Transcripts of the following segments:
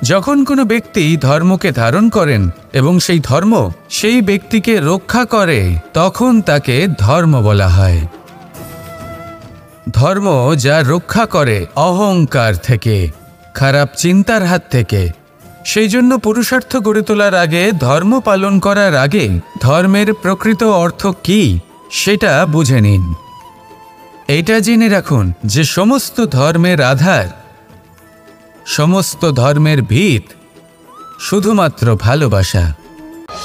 যখন কোনো ব্যক্তি ধর্মকে ধারণ করেন এবং সেই ধর্ম সেই ব্যক্তিকে রক্ষা করে, তখন তাকে ধর্ম বলা হয়। ধর্ম যা রক্ষা করে অহংকার থেকে, খারাপ চিন্তার হাত থেকে। সেই জন্য পুরুষার্থ গড়ে তোলার আগে, ধর্ম পালন করার আগে ধর্মের প্রকৃত অর্থ কী সেটা বুঝে নিন। এটা জেনে রাখুন যে সমস্ত ধর্মের আধার, সমস্ত ধর্মের ভিত শুধুমাত্র ভালোবাসা।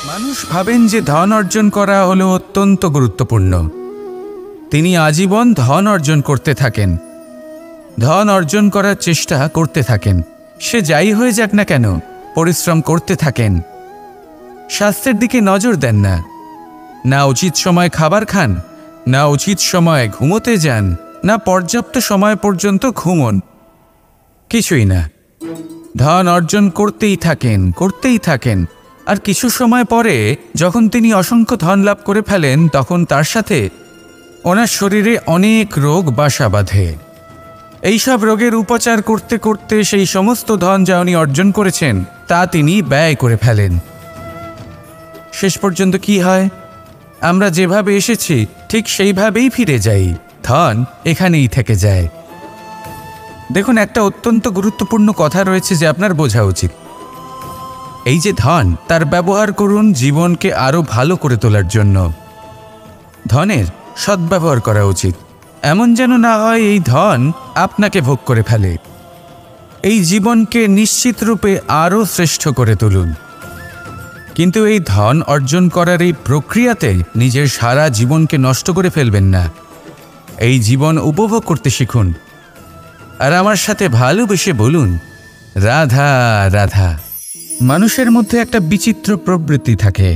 মানুষ ভাবেন যে ধন অর্জন করা হলো অত্যন্ত গুরুত্বপূর্ণ। তিনি আজীবন ধন অর্জন করতে থাকেন, ধন অর্জন করার চেষ্টা করতে থাকেন। সে যাই হয়ে যাক না কেন, পরিশ্রম করতে থাকেন। স্বাস্থ্যের দিকে নজর দেন না, না উচিত সময় খাবার খান, না উচিত সময় ঘুমোতে যান, না পর্যাপ্ত সময় পর্যন্ত ঘুমন, কিছুই না। ধন অর্জন করতেই থাকেন। আর কিছু সময় পরে যখন তিনি অসংখ্য ধন লাভ করে ফেলেন, তখন তার সাথে ওনার শরীরে অনেক রোগ বাসা বাঁধে। এইসব রোগের উপচার করতে করতে সেই সমস্ত ধন যা উনি অর্জন করেছেন তা তিনি ব্যয় করে ফেলেন। শেষ পর্যন্ত কি হয়? আমরা যেভাবে এসেছি ঠিক সেইভাবেই ফিরে যাই, ধন এখানেই থেকে যায়। দেখুন, একটা অত্যন্ত গুরুত্বপূর্ণ কথা রয়েছে যে আপনার বোঝা উচিত। এই যে ধন, তার ব্যবহার করুন জীবনকে আরও ভালো করে তোলার জন্য। ধনের সদ্ব্যবহার করা উচিত, এমন যেন না হয় এই ধন আপনাকে ভোগ করে ফেলে। এই জীবনকে নিশ্চিত রূপে আরও শ্রেষ্ঠ করে তুলুন। কিন্তু এই ধন অর্জন করার এই প্রক্রিয়াতে নিজের সারা জীবনকে নষ্ট করে ফেলবেন না। এই জীবন উপভোগ করতে শিখুন। আর আমার সাথে ভালোবেসে বলুন, রাধা রাধা। মানুষের মধ্যে একটা বিচিত্র প্রবৃত্তি থাকে,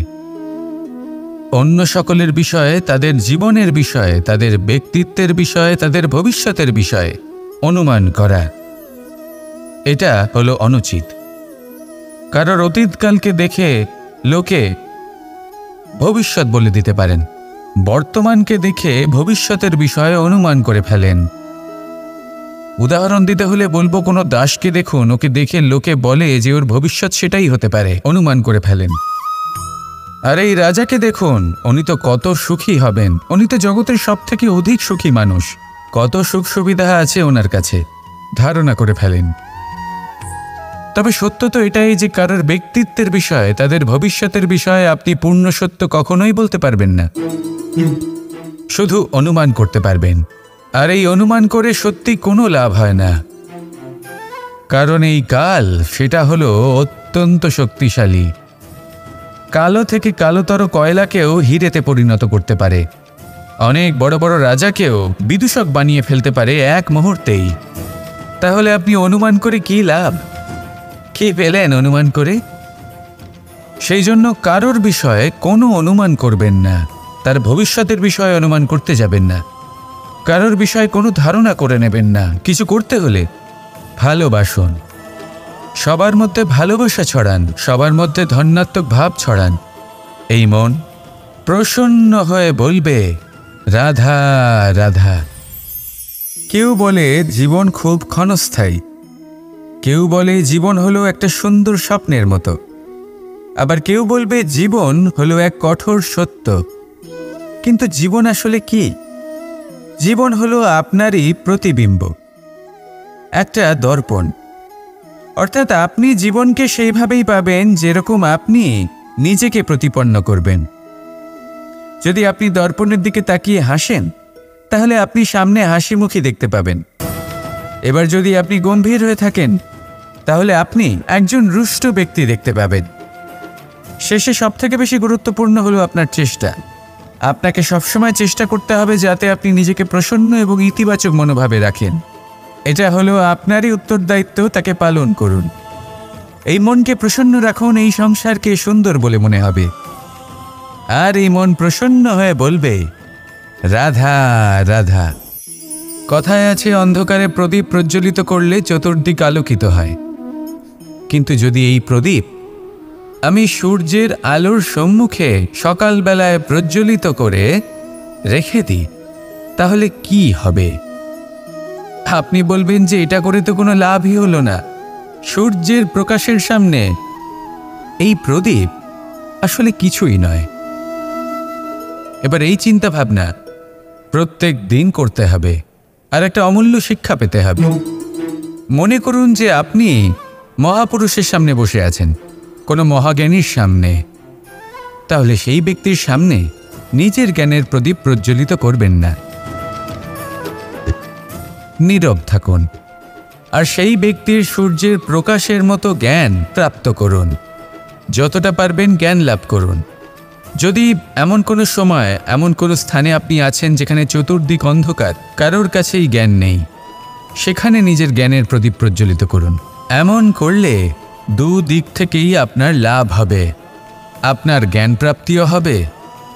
অন্য সকলের বিষয়ে, তাদের জীবনের বিষয়ে, তাদের ব্যক্তিত্বের বিষয়ে, তাদের ভবিষ্যতের বিষয়ে অনুমান করা। এটা হলো অনুচিত। কারোর অতীতকালকে দেখে লোকে ভবিষ্যৎ বলে দিতে পারেন, বর্তমানকে দেখে ভবিষ্যতের বিষয়ে অনুমান করে ফেলেন। উদাহরণ দিতে হলে বলবো, কোনো দাসকে দেখুন, ওকে দেখে লোকে বলে যে ওর ভবিষ্যৎ সেটাই হতে পারে, অনুমান করে ফেলেন। আর এই রাজাকে দেখুন, উনি তো কত সুখী হবেন, উনি তো জগতের সব থেকে অধিক সুখী মানুষ, কত সুখ সুবিধা আছে ওনার কাছে, ধারণা করে ফেলেন। তবে সত্য তো এটাই যে কারোর ব্যক্তিত্বের বিষয়ে, তাদের ভবিষ্যতের বিষয়ে আপনি পূর্ণ সত্য কখনোই বলতে পারবেন না, শুধু অনুমান করতে পারবেন। আর এই অনুমান করে সত্যি কোনো লাভ হয় না, কারণ এই কাল সেটা হলো অত্যন্ত শক্তিশালী। কালো থেকে কালোতর কয়লাকেও হীরেতে পরিণত করতে পারে, অনেক বড় বড় রাজাকেও বিদূষক বানিয়ে ফেলতে পারে এক মুহূর্তেই। তাহলে আপনি অনুমান করে কি লাভ? কি পেলেন অনুমান করে? সেই জন্য কারোর বিষয়ে কোনো অনুমান করবেন না, তার ভবিষ্যতের বিষয়ে অনুমান করতে যাবেন না, কারোর বিষয়ে কোনো ধারণা করে নেবেন না। কিছু করতে হলে ভালোবাসুন, সবার মধ্যে ভালোবাসা ছড়ান, সবার মধ্যে ধন্যাত্মক ভাব ছড়ান। এই মন প্রসন্ন হয়ে বলবে, রাধা রাধা। কেউ বলে জীবন খুব ক্ষণস্থায়ী, কেউ বলে জীবন হলো একটা সুন্দর স্বপ্নের মতো, আবার কেউ বলবে জীবন হলো এক কঠোর সত্য। কিন্তু জীবন আসলে কি? জীবন হলো আপনারই প্রতিবিম্ব, একটা দর্পণ। অর্থাৎ আপনি জীবনকে সেইভাবেই পাবেন যেরকম আপনি নিজেকে প্রতিপন্ন করবেন। যদি আপনি দর্পণের দিকে তাকিয়ে হাসেন, তাহলে আপনি সামনে হাসিমুখী দেখতে পাবেন। এবার যদি আপনি গম্ভীর হয়ে থাকেন, তাহলে আপনি একজন রুষ্ট ব্যক্তি দেখতে পাবেন। শেষে সবথেকে বেশি গুরুত্বপূর্ণ হলো আপনার চেষ্টা। আপনাকে সবসময় চেষ্টা করতে হবে যাতে আপনি নিজেকে প্রসন্ন এবং ইতিবাচক মনোভাবে রাখেন। এটা হলো আপনারই উত্তরদায়িত্ব, তাকে পালন করুন। এই মনকে প্রসন্ন রাখুন, এই সংসারকে সুন্দর বলে মনে হবে। আর এই মন প্রসন্ন হয়ে বলবে, রাধা রাধা। কথায় আছে, অন্ধকারে প্রদীপ প্রজ্বলিত করলে চতুর্দিক আলোকিত হয়। কিন্তু যদি এই প্রদীপ আমি সূর্যের আলোর সম্মুখে সকালবেলায় প্রজ্বলিত করে রেখে দিই, তাহলে কি হবে? আপনি বলবেন যে এটা করে তো কোনো লাভই হলো না। সূর্যের প্রকাশের সামনে এই প্রদীপ আসলে কিছুই নয়। এবার এই চিন্তা ভাবনা প্রত্যেক দিন করতে হবে, আর একটা অমূল্য শিক্ষা পেতে হবে। মনে করুন যে আপনি মহাপুরুষের সামনে বসে আছেন, কোনো মহাজ্ঞানীর সামনে। তাহলে সেই ব্যক্তির সামনে নিজের জ্ঞানের প্রদীপ প্রজ্বলিত করবেন না, নীরব থাকুন, আর সেই ব্যক্তির সূর্যের প্রকাশের মতো জ্ঞান প্রাপ্ত করুন। যতটা পারবেন জ্ঞান লাভ করুন। যদি এমন কোনো সময়, এমন কোনো স্থানে আপনি আছেন যেখানে চতুর্দিক অন্ধকার, কারোর কাছেই জ্ঞান নেই, সেখানে নিজের জ্ঞানের প্রদীপ প্রজ্বলিত করুন। এমন করলে দুদিক থেকেই আপনার লাভ হবে। আপনার জ্ঞান প্রাপ্তিও হবে,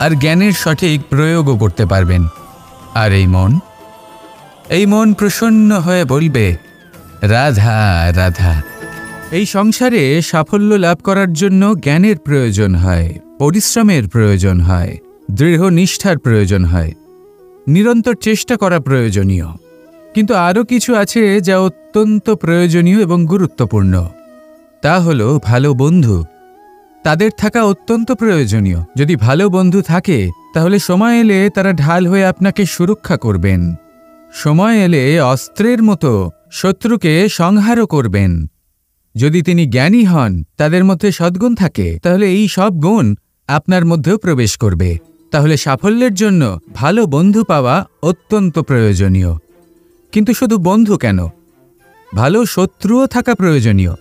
আর জ্ঞানের সঠিক প্রয়োগও করতে পারবেন। আর এই মন প্রসন্ন হয়ে বলবে, রাধা রাধা। এই সংসারে সাফল্য লাভ করার জন্য জ্ঞানের প্রয়োজন হয়, পরিশ্রমের প্রয়োজন হয়, দৃঢ় নিষ্ঠার প্রয়োজন হয়, নিরন্তর চেষ্টা করা প্রয়োজনীয়। কিন্তু আরও কিছু আছে যা অত্যন্ত প্রয়োজনীয় এবং গুরুত্বপূর্ণ। তা হলো ভালো বন্ধু। তাদের থাকা অত্যন্ত প্রয়োজনীয়। যদি ভালো বন্ধু থাকে তাহলে সময় এলে তারা ঢাল হয়ে আপনাকে সুরক্ষা করবেন। সময় এলে অস্ত্রের মতো শত্রুকে সংহারও করবেন। যদি তিনি জ্ঞানী হন, তাদের মধ্যে সদ্গুণ থাকে, তাহলে এই সব গুণ আপনার মধ্যেও প্রবেশ করবে। তাহলে সাফল্যের জন্য ভালো বন্ধু পাওয়া অত্যন্ত প্রয়োজনীয়। কিন্তু শুধু বন্ধু কেন, ভালো শত্রুও থাকা প্রয়োজনীয়।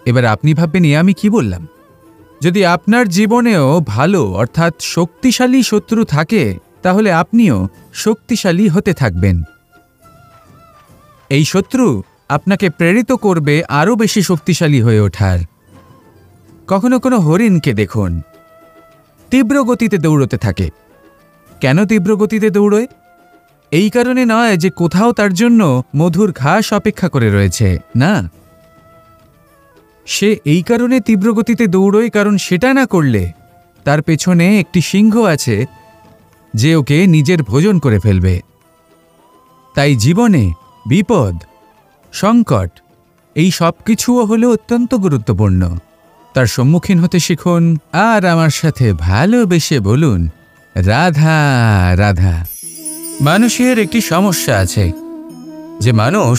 এবার আপনি ভাববেন, আমি কি বললাম? যদি আপনার জীবনেও ভালো অর্থাৎ শক্তিশালী শত্রু থাকে, তাহলে আপনিও শক্তিশালী হতে থাকবেন। এই শত্রু আপনাকে প্রেরিত করবে আরও বেশি শক্তিশালী হয়ে ওঠার। কখনো কোনো হরিণকে দেখুন, তীব্র গতিতে দৌড়তে থাকে। কেন তীব্র গতিতে দৌড়য়? এই কারণে নয় যে কোথাও তার জন্য মধুর ঘাস অপেক্ষা করে রয়েছে, না। সে এই কারণে তীব্র গতিতে দৌড়য় কারণ সেটা না করলে তার পেছনে একটি সিংহ আছে যে ওকে নিজের ভোজন করে ফেলবে। তাই জীবনে বিপদ, সংকট, এই সব কিছুও হলো অত্যন্ত গুরুত্বপূর্ণ। তার সম্মুখীন হতে শিখুন, আর আমার সাথে ভালোবেসে বলুন, রাধা রাধা। মানুষের একটি সমস্যা আছে যে মানুষ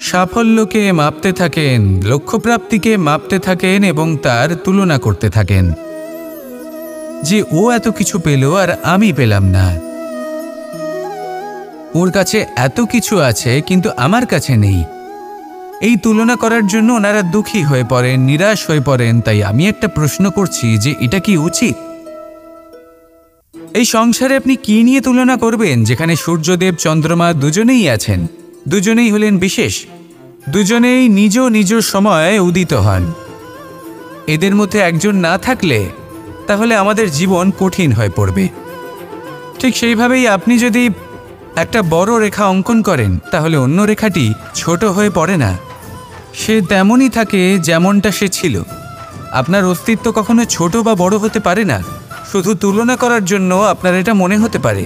সাফল্যকে মাপতে থাকেন, লক্ষ্যপ্রাপ্তিকে মাপতে থাকেন এবং তার তুলনা করতে থাকেন যে ও এত কিছু পেল আর আমি পেলাম না। ওর কাছে এত কিছু আছে কিন্তু আমার কাছে নেই। এই তুলনা করার জন্য ওনারা দুঃখী হয়ে পড়েন, নিরাশ হয়ে পড়েন। তাই আমি একটা প্রশ্ন করছি যে এটা কি উচিত? এই সংসারে আপনি কি নিয়ে তুলনা করবেন, যেখানে সূর্যদেব চন্দ্রমা দুজনেই আছেন, দুজনেই হলেন বিশেষ, দুজনেই নিজ নিজ সময়ে উদিত হন। এদের মধ্যে একজন না থাকলে তাহলে আমাদের জীবন কঠিন হয়ে পড়বে। ঠিক সেইভাবেই আপনি যদি একটা বড় রেখা অঙ্কন করেন তাহলে অন্য রেখাটি ছোট হয়ে পড়ে না, সে তেমনই থাকে যেমনটা সে ছিল। আপনার অস্তিত্ব কখনো ছোট বা বড় হতে পারে না। শুধু তুলনা করার জন্য আপনার এটা মনে হতে পারে।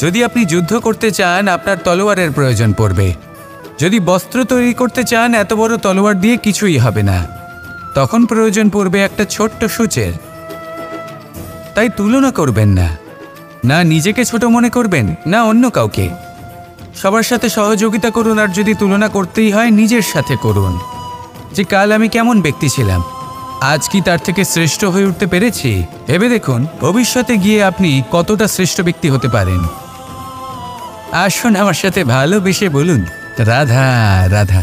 যদি আপনি যুদ্ধ করতে চান আপনার তলোয়ারের প্রয়োজন পড়বে। যদি বস্ত্র তৈরি করতে চান এত বড় তলোয়ার দিয়ে কিছুই হবে না, তখন প্রয়োজন পড়বে একটা ছোট্ট সূচের। তাই তুলনা করবেন না, না নিজেকে ছোট মনে করবেন না অন্য কাউকে। সবার সাথে সহযোগিতা করুন, আর যদি তুলনা করতেই হয় নিজের সাথে করুন যে কাল আমি কেমন ব্যক্তি ছিলাম, আজ কি তার থেকে শ্রেষ্ঠ হয়ে উঠতে পেরেছি। ভেবে দেখুন ভবিষ্যতে গিয়ে আপনি কতটা শ্রেষ্ঠ ব্যক্তি হতে পারেন। আসুন আমার সাথে ভালোবেসে বলুন, রাধা রাধা।